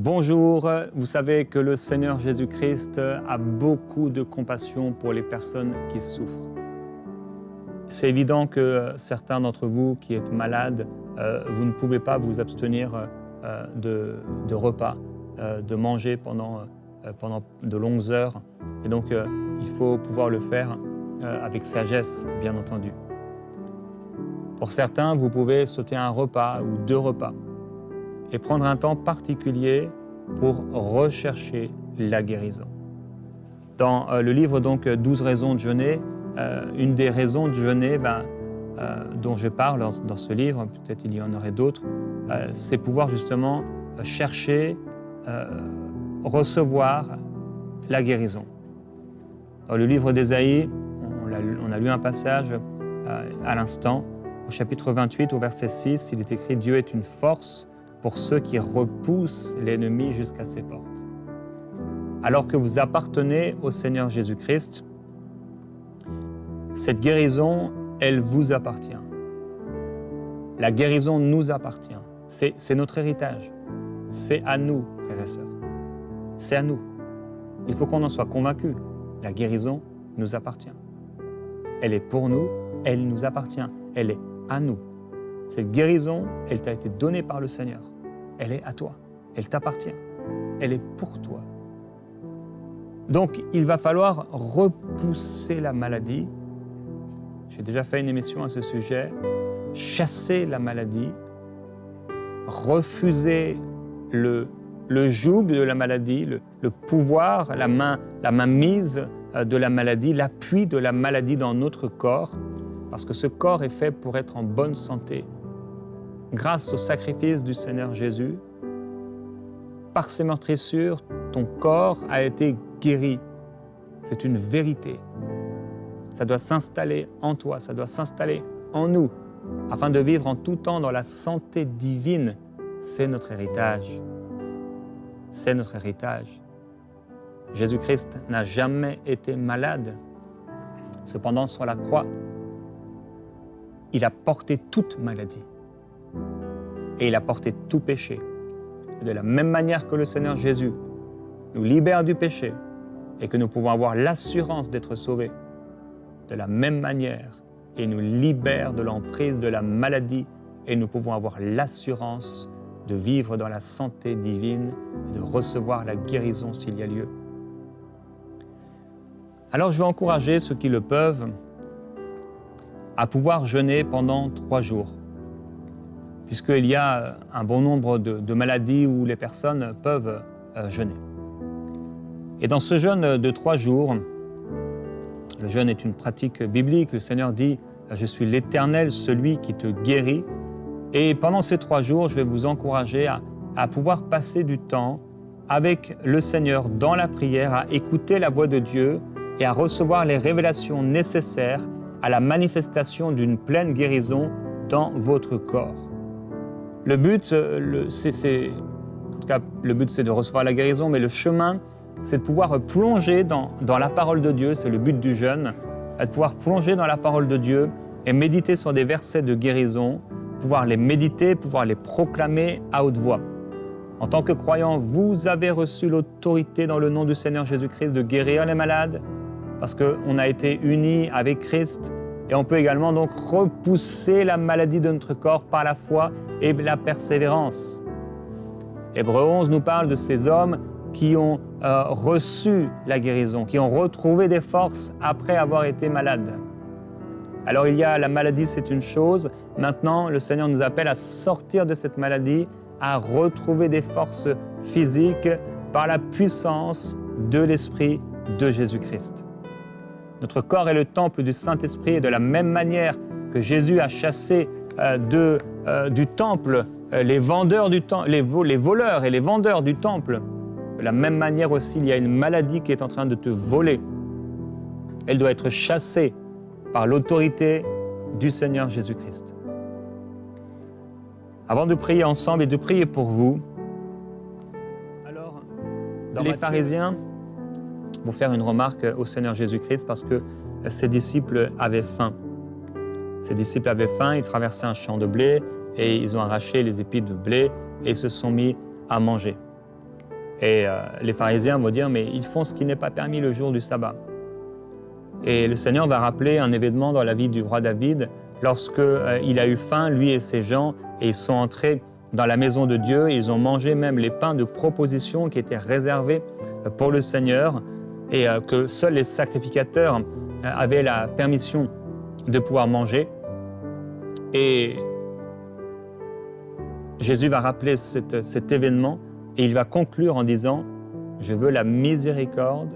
Bonjour, vous savez que le Seigneur Jésus-Christ a beaucoup de compassion pour les personnes qui souffrent. C'est évident que certains d'entre vous qui êtes malades, vous ne pouvez pas vous abstenir de repas, de manger pendant de longues heures. Et donc, il faut pouvoir le faire avec sagesse, bien entendu. Pour certains, vous pouvez sauter un repas ou 2 repas et prendre un temps particulier pour rechercher la guérison. Dans le livre donc 12 raisons de jeûner, une des raisons de jeûner dont je parle dans ce livre, peut-être il y en aurait d'autres, c'est pouvoir justement chercher, recevoir la guérison. Dans le livre d'Ésaïe, on a lu un passage à l'instant, au chapitre 28, au verset 6, il est écrit « Dieu est une force pour ceux qui repoussent l'ennemi jusqu'à ses portes. » Alors que vous appartenez au Seigneur Jésus-Christ, cette guérison, elle vous appartient. La guérison nous appartient. C'est notre héritage. C'est à nous, frères et sœurs. C'est à nous. Il faut qu'on en soit convaincu. La guérison nous appartient. Elle est pour nous, elle nous appartient. Elle est à nous. Cette guérison, elle t'a été donnée par le Seigneur. Elle est à toi. Elle t'appartient. Elle est pour toi. Donc, il va falloir repousser la maladie. J'ai déjà fait une émission à ce sujet. Chasser la maladie. Refuser le joug de la maladie, le pouvoir, la main mise de la maladie, l'appui de la maladie dans notre corps, parce que ce corps est fait pour être en bonne santé. Grâce au sacrifice du Seigneur Jésus, par ses meurtrissures, ton corps a été guéri. C'est une vérité. Ça doit s'installer en toi, ça doit s'installer en nous, afin de vivre en tout temps dans la santé divine. C'est notre héritage. C'est notre héritage. Jésus-Christ n'a jamais été malade. Cependant, sur la croix, il a porté toute maladie. Et il a porté tout péché. Et de la même manière que le Seigneur Jésus nous libère du péché et que nous pouvons avoir l'assurance d'être sauvés, de la même manière, il nous libère de l'emprise de la maladie et nous pouvons avoir l'assurance de vivre dans la santé divine et de recevoir la guérison s'il y a lieu. Alors je vais encourager ceux qui le peuvent à pouvoir jeûner pendant 3 jours, puisqu'il y a un bon nombre de maladies où les personnes peuvent jeûner. Et dans ce jeûne de 3 jours, le jeûne est une pratique biblique. Le Seigneur dit « Je suis l'Éternel, celui qui te guérit ». Et pendant ces 3 jours, je vais vous encourager à pouvoir passer du temps avec le Seigneur dans la prière, à écouter la voix de Dieu et à recevoir les révélations nécessaires à la manifestation d'une pleine guérison dans votre corps. Le but, c'est de recevoir la guérison, mais le chemin, c'est de pouvoir plonger dans la parole de Dieu. C'est le but du jeûne, de pouvoir plonger dans la parole de Dieu et méditer sur des versets de guérison, pouvoir les méditer, pouvoir les proclamer à haute voix. En tant que croyant, vous avez reçu l'autorité dans le nom du Seigneur Jésus-Christ de guérir les malades, parce qu'on a été unis avec Christ, et on peut également donc repousser la maladie de notre corps par la foi et la persévérance. Hébreux 11 nous parle de ces hommes qui ont reçu la guérison, qui ont retrouvé des forces après avoir été malades. Alors il y a la maladie, c'est une chose. Maintenant, le Seigneur nous appelle à sortir de cette maladie, à retrouver des forces physiques par la puissance de l'Esprit de Jésus-Christ. Notre corps est le temple du Saint-Esprit et de la même manière que Jésus a chassé du temple les voleurs et les vendeurs du temple, de la même manière aussi, il y a une maladie qui est en train de te voler. Elle doit être chassée par l'autorité du Seigneur Jésus-Christ. Avant de prier ensemble et de prier pour vous, alors, les pharisiens vont faire une remarque au Seigneur Jésus-Christ parce que ses disciples avaient faim. Ses disciples avaient faim, ils traversaient un champ de blé et ils ont arraché les épis de blé et se sont mis à manger. Et les pharisiens vont dire, mais ils font ce qui n'est pas permis le jour du sabbat. Et le Seigneur va rappeler un événement dans la vie du roi David, lorsque il a eu faim, lui et ses gens, et ils sont entrés dans la maison de Dieu, et ils ont mangé même les pains de proposition qui étaient réservés pour le Seigneur, et que seuls les sacrificateurs avaient la permission de pouvoir manger. Et Jésus va rappeler cet événement, et il va conclure en disant « Je veux la miséricorde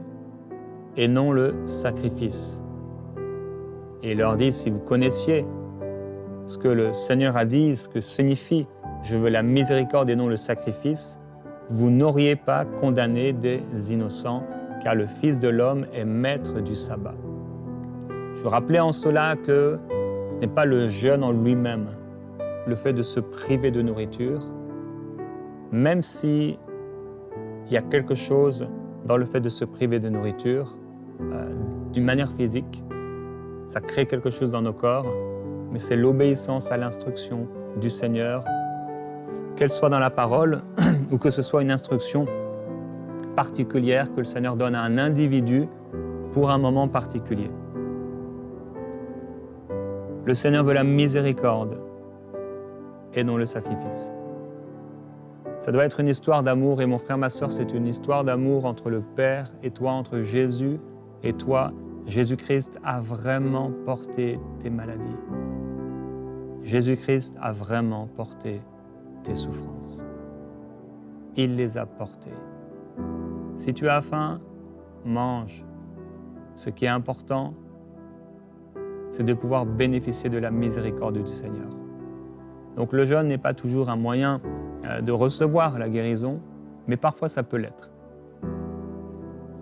et non le sacrifice ». Et il leur dit, si vous connaissiez ce que le Seigneur a dit, ce que signifie « Je veux la miséricorde et non le sacrifice », vous n'auriez pas condamné des innocents, car le Fils de l'homme est maître du sabbat. Je veux rappeler en cela que ce n'est pas le jeûne en lui-même, le fait de se priver de nourriture, même si il y a quelque chose dans le fait de se priver de nourriture, d'une manière physique, ça crée quelque chose dans nos corps, mais c'est l'obéissance à l'instruction du Seigneur, qu'elle soit dans la parole ou que ce soit une instruction particulière que le Seigneur donne à un individu pour un moment particulier. Le Seigneur veut la miséricorde et non le sacrifice. Ça doit être une histoire d'amour, et mon frère, ma sœur, c'est une histoire d'amour entre le Père et toi, entre Jésus et toi. Jésus-Christ a vraiment porté tes maladies. Jésus-Christ a vraiment porté tes souffrances. Il les a portées. Si tu as faim, mange. Ce qui est important, c'est de pouvoir bénéficier de la miséricorde du Seigneur. Donc le jeûne n'est pas toujours un moyen de recevoir la guérison, mais parfois ça peut l'être.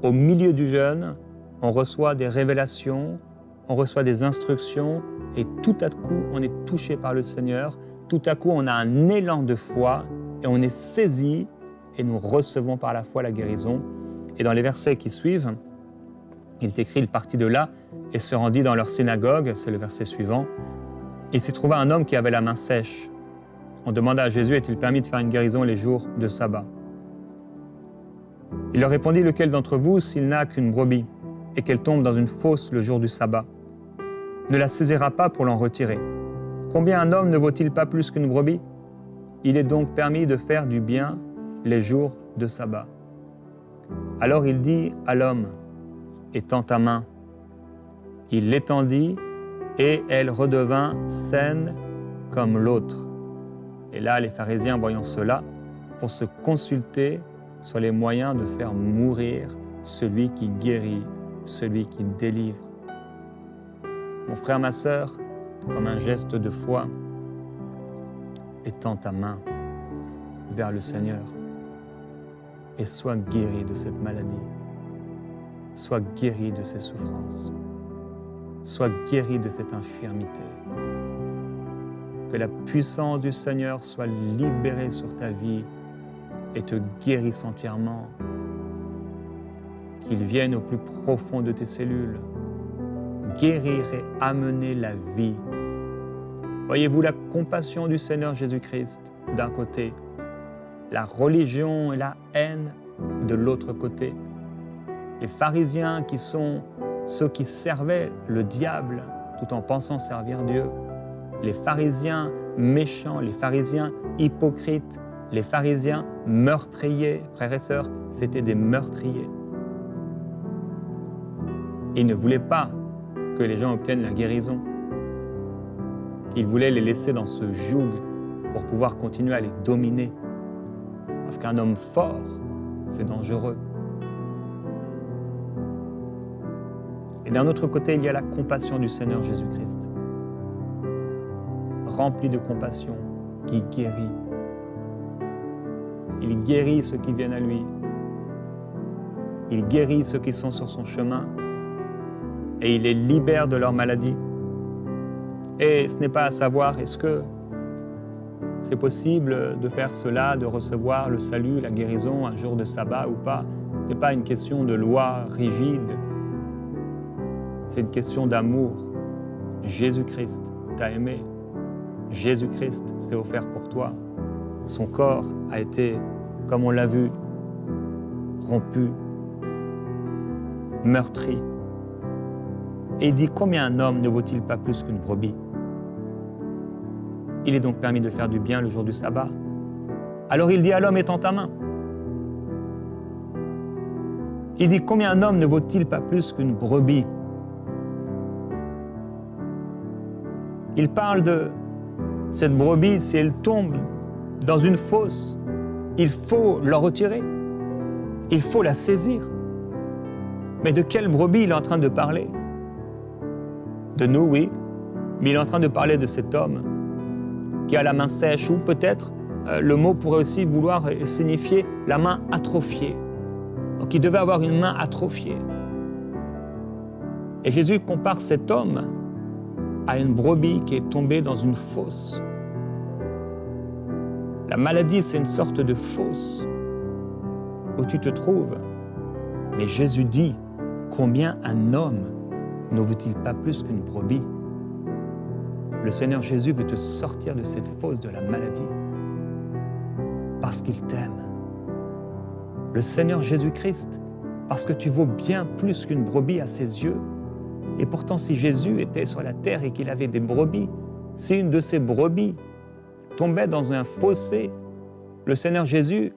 Au milieu du jeûne, on reçoit des révélations, on reçoit des instructions, et tout à coup, on est touché par le Seigneur, tout à coup, on a un élan de foi, et on est saisi, et nous recevons par la foi la guérison. Et dans les versets qui suivent, il est écrit, il partit de là, et se rendit dans leur synagogue, c'est le verset suivant. Il s'y trouva un homme qui avait la main sèche. On demanda à Jésus, est-il permis de faire une guérison les jours de sabbat? Il leur répondit, lequel d'entre vous, s'il n'a qu'une brebis, et qu'elle tombe dans une fosse le jour du sabbat, ne la saisira pas pour l'en retirer? Combien un homme ne vaut-il pas plus qu'une brebis? Il est donc permis de faire du bien les jours de sabbat. Alors il dit à l'homme, étends ta main. Il l'étendit, et elle redevint saine comme l'autre. Et là, les pharisiens, voyant cela, vont se consulter sur les moyens de faire mourir celui qui guérit, celui qui délivre. Mon frère, ma sœur, comme un geste de foi, étends ta main vers le Seigneur et sois guéri de cette maladie. Sois guéri de ces souffrances. Sois guéri de cette infirmité. Que la puissance du Seigneur soit libérée sur ta vie et te guérisse entièrement. Qu'il vienne au plus profond de tes cellules, guérir et amener la vie. Voyez-vous la compassion du Seigneur Jésus-Christ d'un côté, la religion et la haine de l'autre côté. Les pharisiens qui sont ceux qui servaient le diable tout en pensant servir Dieu. Les pharisiens méchants, les pharisiens hypocrites, les pharisiens meurtriers. Frères et sœurs, c'étaient des meurtriers. Ils ne voulaient pas que les gens obtiennent la guérison. Ils voulaient les laisser dans ce joug pour pouvoir continuer à les dominer. Parce qu'un homme fort, c'est dangereux. Et d'un autre côté, il y a la compassion du Seigneur Jésus-Christ. Rempli de compassion, qui guérit. Il guérit ceux qui viennent à lui. Il guérit ceux qui sont sur son chemin. Et il les libère de leur maladie. Et ce n'est pas à savoir, est-ce que c'est possible de faire cela, de recevoir le salut, la guérison, un jour de sabbat ou pas? Ce n'est pas une question de loi rigide. C'est une question d'amour. Jésus-Christ t'a aimé. Jésus-Christ s'est offert pour toi. Son corps a été, comme on l'a vu, rompu, meurtri. Et il dit, combien un homme ne vaut-il pas plus qu'une brebis? Il est donc permis de faire du bien le jour du sabbat. Alors il dit à l'homme, étends ta main. Il dit, combien un homme ne vaut-il pas plus qu'une brebis? Il parle de cette brebis, si elle tombe dans une fosse, il faut la retirer. Il faut la saisir. Mais de quelle brebis il est en train de parler? De nous, oui, mais il est en train de parler de cet homme qui a la main sèche, ou peut-être le mot pourrait aussi vouloir signifier la main atrophiée. Donc il devait avoir une main atrophiée. Et Jésus compare cet homme à une brebis qui est tombée dans une fosse. La maladie, c'est une sorte de fosse où tu te trouves. Mais Jésus dit, combien un homme ne vaut-il pas plus qu'une brebis? Le Seigneur Jésus veut te sortir de cette fosse de la maladie parce qu'il t'aime. Le Seigneur Jésus-Christ, parce que tu vaux bien plus qu'une brebis à ses yeux. Et pourtant, si Jésus était sur la terre et qu'il avait des brebis, si une de ces brebis tombait dans un fossé, le Seigneur Jésus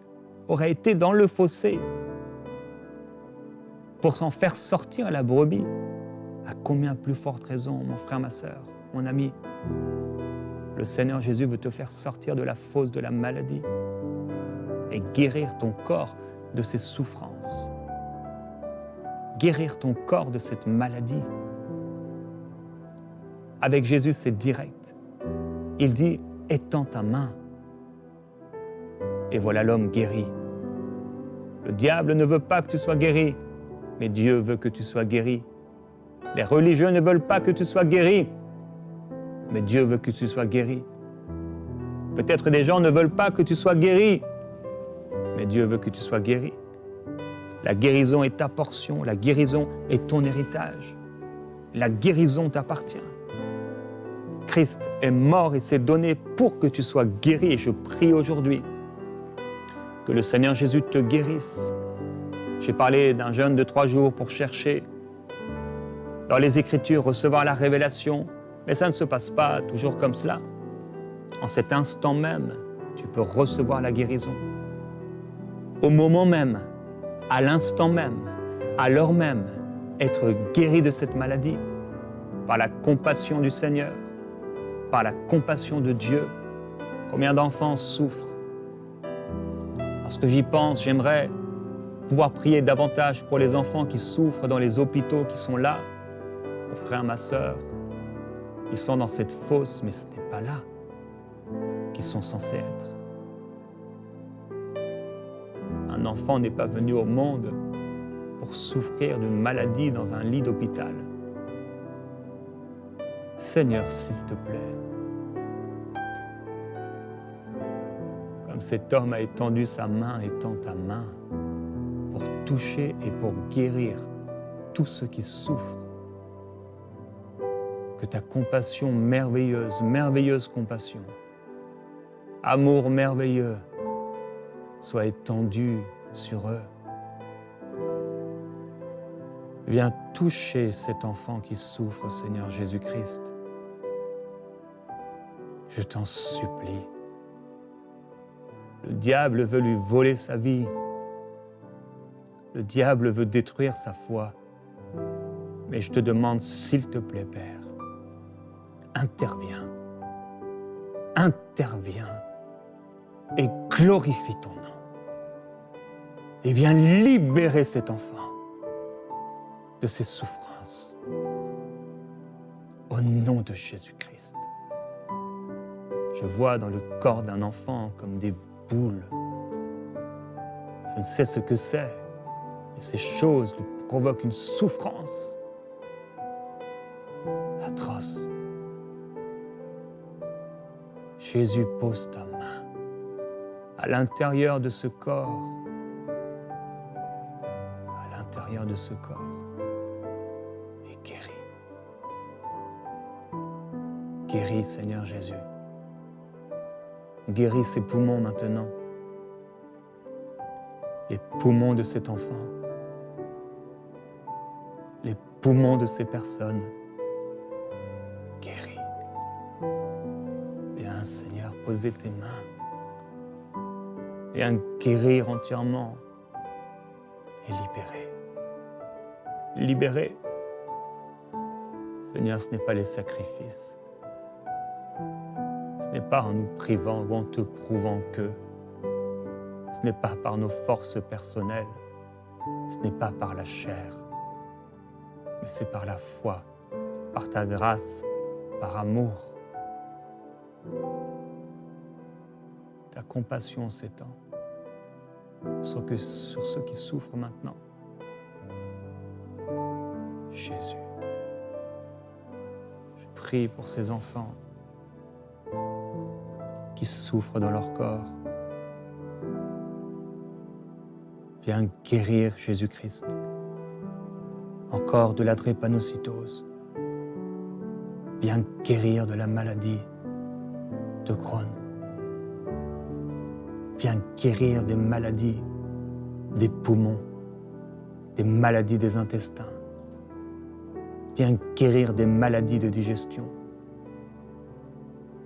aurait été dans le fossé pour s'en faire sortir la brebis. À combien plus forte raison, mon frère, ma sœur, mon ami, le Seigneur Jésus veut te faire sortir de la fosse de la maladie et guérir ton corps de ses souffrances. Guérir ton corps de cette maladie. Avec Jésus, c'est direct. Il dit, étends ta main. Et voilà l'homme guéri. Le diable ne veut pas que tu sois guéri, mais Dieu veut que tu sois guéri. Les religieux ne veulent pas que tu sois guéri, mais Dieu veut que tu sois guéri. Peut-être des gens ne veulent pas que tu sois guéri, mais Dieu veut que tu sois guéri. La guérison est ta portion, la guérison est ton héritage. La guérison t'appartient. Christ est mort et s'est donné pour que tu sois guéri. Et je prie aujourd'hui que le Seigneur Jésus te guérisse. J'ai parlé d'un jeûne de 3 jours pour chercher dans les Écritures, recevoir la révélation. Mais ça ne se passe pas toujours comme cela. En cet instant même, tu peux recevoir la guérison. Au moment même, à l'instant même, à l'heure même, être guéri de cette maladie par la compassion du Seigneur, par la compassion de Dieu. Combien d'enfants souffrent? Lorsque j'y pense, j'aimerais pouvoir prier davantage pour les enfants qui souffrent dans les hôpitaux, qui sont là. Mon frère, ma sœur, ils sont dans cette fosse, mais ce n'est pas là qu'ils sont censés être. Un enfant n'est pas venu au monde pour souffrir d'une maladie dans un lit d'hôpital. Seigneur, s'il te plaît, comme cet homme a étendu sa main, étends ta main pour toucher et pour guérir tous ceux qui souffrent. Que ta compassion merveilleuse, merveilleuse compassion, amour merveilleux, soit étendue sur eux. Viens toucher cet enfant qui souffre, Seigneur Jésus-Christ. Je t'en supplie. Le diable veut lui voler sa vie. Le diable veut détruire sa foi. Mais je te demande, s'il te plaît, Père, interviens. Interviens et glorifie ton nom. Et viens libérer cet enfant de ses souffrances. Au nom de Jésus-Christ. Je vois dans le corps d'un enfant comme des boules. Je ne sais ce que c'est, mais ces choses lui provoquent une souffrance atroce. Jésus, pose ta main à l'intérieur de ce corps, à l'intérieur de ce corps, et guéris. Guéris, Seigneur Jésus. Guéris ses poumons maintenant. les poumons de cet enfant, les poumons de ces personnes. Guéris. Viens, Seigneur, poser tes mains. Viens guérir entièrement et libérer. Libérer. Seigneur, ce n'est pas les sacrifices. Ce n'est pas en nous privant ou en te prouvant que. Ce n'est pas par nos forces personnelles. Ce n'est pas par la chair. Mais c'est par la foi, par ta grâce, par amour. Ta compassion s'étend sur ceux qui souffrent maintenant. Jésus, je prie pour ces enfants qui souffrent dans leur corps. Viens guérir, Jésus-Christ, encore de la drépanocytose. Viens guérir de la maladie de Crohn. Viens guérir des maladies des poumons, des maladies des intestins. Viens guérir des maladies de digestion.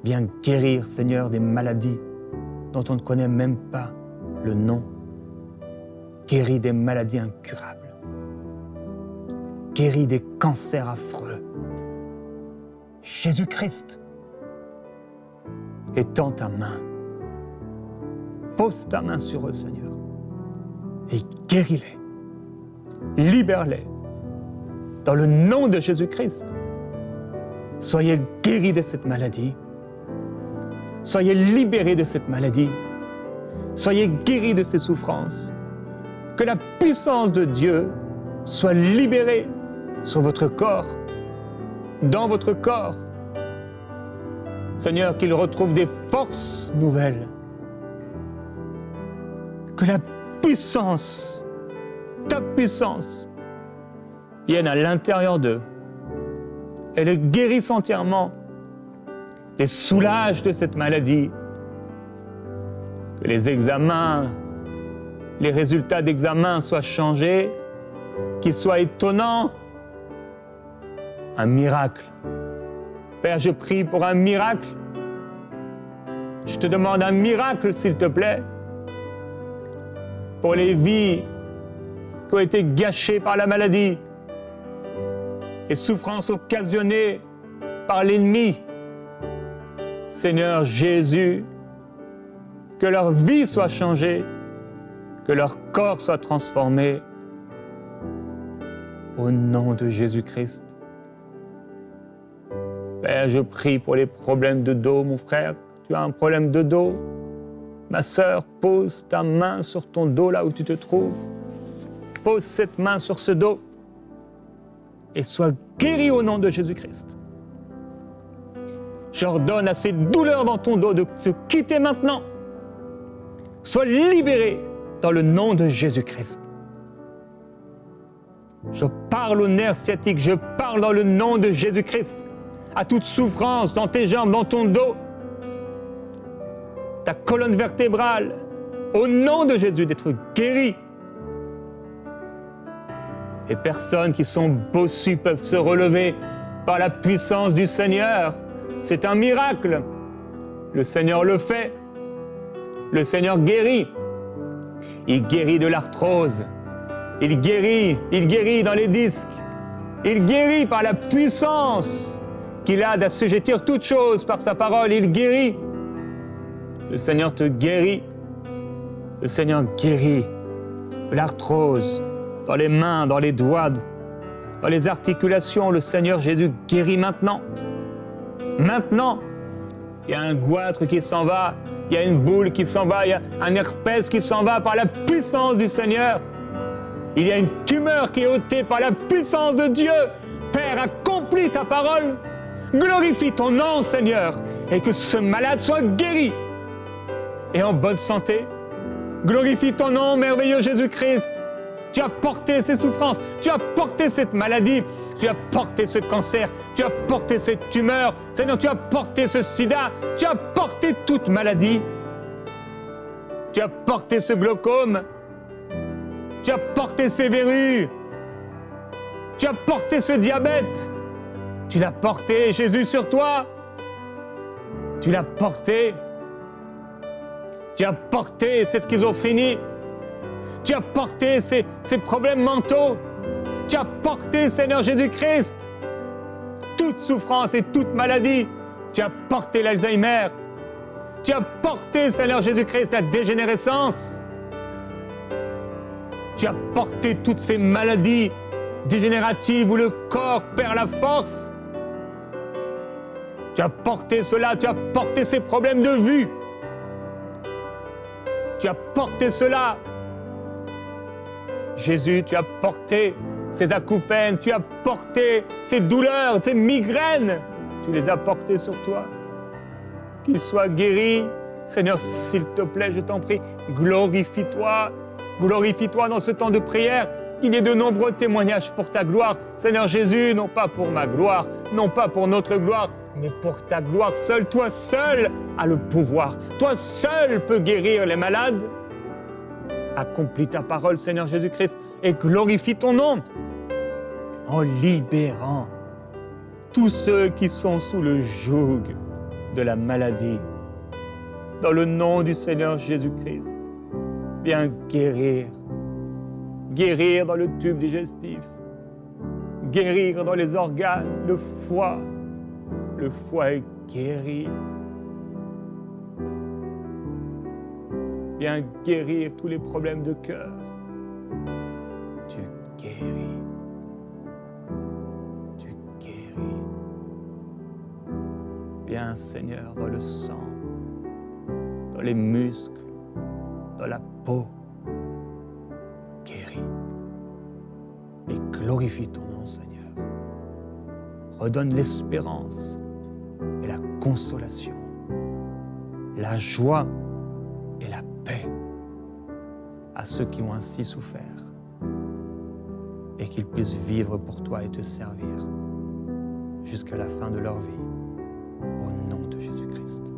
Viens guérir, Seigneur, des maladies dont on ne connaît même pas le nom. Guéris des maladies incurables. Guéris des cancers affreux. Jésus-Christ, étends ta main. Pose ta main sur eux, Seigneur, et guéris-les. Libère-les. Dans le nom de Jésus-Christ, soyez guéris de cette maladie. Soyez libérés de cette maladie. Soyez guéris de ces souffrances. Que la puissance de Dieu soit libérée sur votre corps, dans votre corps. Seigneur, qu'il retrouve des forces nouvelles. Que la puissance, ta puissance, vienne à l'intérieur d'eux et les guérisse entièrement, les soulage de cette maladie. Que les examens, les résultats d'examen soient changés, qu'ils soient étonnants. Un miracle. Père, je prie pour un miracle. Je te demande un miracle, s'il te plaît, pour les vies qui ont été gâchées par la maladie, les souffrances occasionnées par l'ennemi. Seigneur Jésus, que leur vie soit changée, que leur corps soit transformé. Au nom de Jésus-Christ. Père, je prie pour les problèmes de dos, mon frère. Tu as un problème de dos. Ma sœur, pose ta main sur ton dos là où tu te trouves. Pose cette main sur ce dos et sois guéri au nom de Jésus-Christ. J'ordonne à ces douleurs dans ton dos de te quitter maintenant. Sois libéré dans le nom de Jésus-Christ. Je parle aux nerfs sciatiques, je parle dans le nom de Jésus-Christ à toute souffrance dans tes jambes, dans ton dos, ta colonne vertébrale, au nom de Jésus, d'être guéri. Les personnes qui sont bossues peuvent se relever par la puissance du Seigneur. C'est un miracle. Le Seigneur le fait. Le Seigneur guérit. Il guérit de l'arthrose. Il guérit dans les disques. Il guérit par la puissance qu'il a d'assujettir toutes choses par sa parole. Il guérit. Le Seigneur te guérit. Le Seigneur guérit de l'arthrose dans les mains, dans les doigts, dans les articulations. Le Seigneur Jésus guérit maintenant. Maintenant, il y a un goitre qui s'en va, il y a une boule qui s'en va, il y a un herpès qui s'en va par la puissance du Seigneur. Il y a une tumeur qui est ôtée par la puissance de Dieu. Père, accomplis ta parole. Glorifie ton nom, Seigneur, et que ce malade soit guéri et en bonne santé. Glorifie ton nom, merveilleux Jésus-Christ. Tu as porté ces souffrances, tu as porté cette maladie, tu as porté ce cancer, tu as porté cette tumeur, Seigneur, tu as porté ce sida, tu as porté toute maladie. Tu as porté ce glaucome, Tu as porté ces verrues. Tu as porté ce diabète. Tu l'as porté, Jésus, sur toi. Tu l'as porté. Tu as porté cette schizophrénie. Tu as porté ces problèmes mentaux. Tu as porté, Seigneur Jésus-Christ, toute souffrance et toute maladie. Tu as porté l'Alzheimer. Tu as porté, Seigneur Jésus-Christ, la dégénérescence. Tu as porté toutes ces maladies dégénératives où le corps perd la force. Tu as porté cela, tu as porté ces problèmes de vue. Tu as porté cela. Jésus, tu as porté ces acouphènes, tu as porté ces douleurs, ces migraines. Tu les as portées sur toi. Qu'ils soient guéris. Seigneur, s'il te plaît, je t'en prie, glorifie-toi. Glorifie-toi dans ce temps de prière. Qu'il y ait de nombreux témoignages pour ta gloire. Seigneur Jésus, non pas pour ma gloire, non pas pour notre gloire, mais pour ta gloire seule. Toi seul as le pouvoir. Toi seul peux guérir les malades. Accomplis ta parole, Seigneur Jésus-Christ, et glorifie ton nom en libérant tous ceux qui sont sous le joug de la maladie. Dans le nom du Seigneur Jésus-Christ, viens guérir. Guérir dans le tube digestif, guérir dans les organes, le foie. Le foie est guéri. Viens guérir tous les problèmes de cœur. Tu guéris. Tu guéris. Viens, Seigneur, dans le sang, dans les muscles, dans la peau. Guéris. Et glorifie ton nom, Seigneur. Redonne l'espérance et la consolation, la joie et la paix à ceux qui ont ainsi souffert, et qu'ils puissent vivre pour toi et te servir jusqu'à la fin de leur vie, au nom de Jésus-Christ.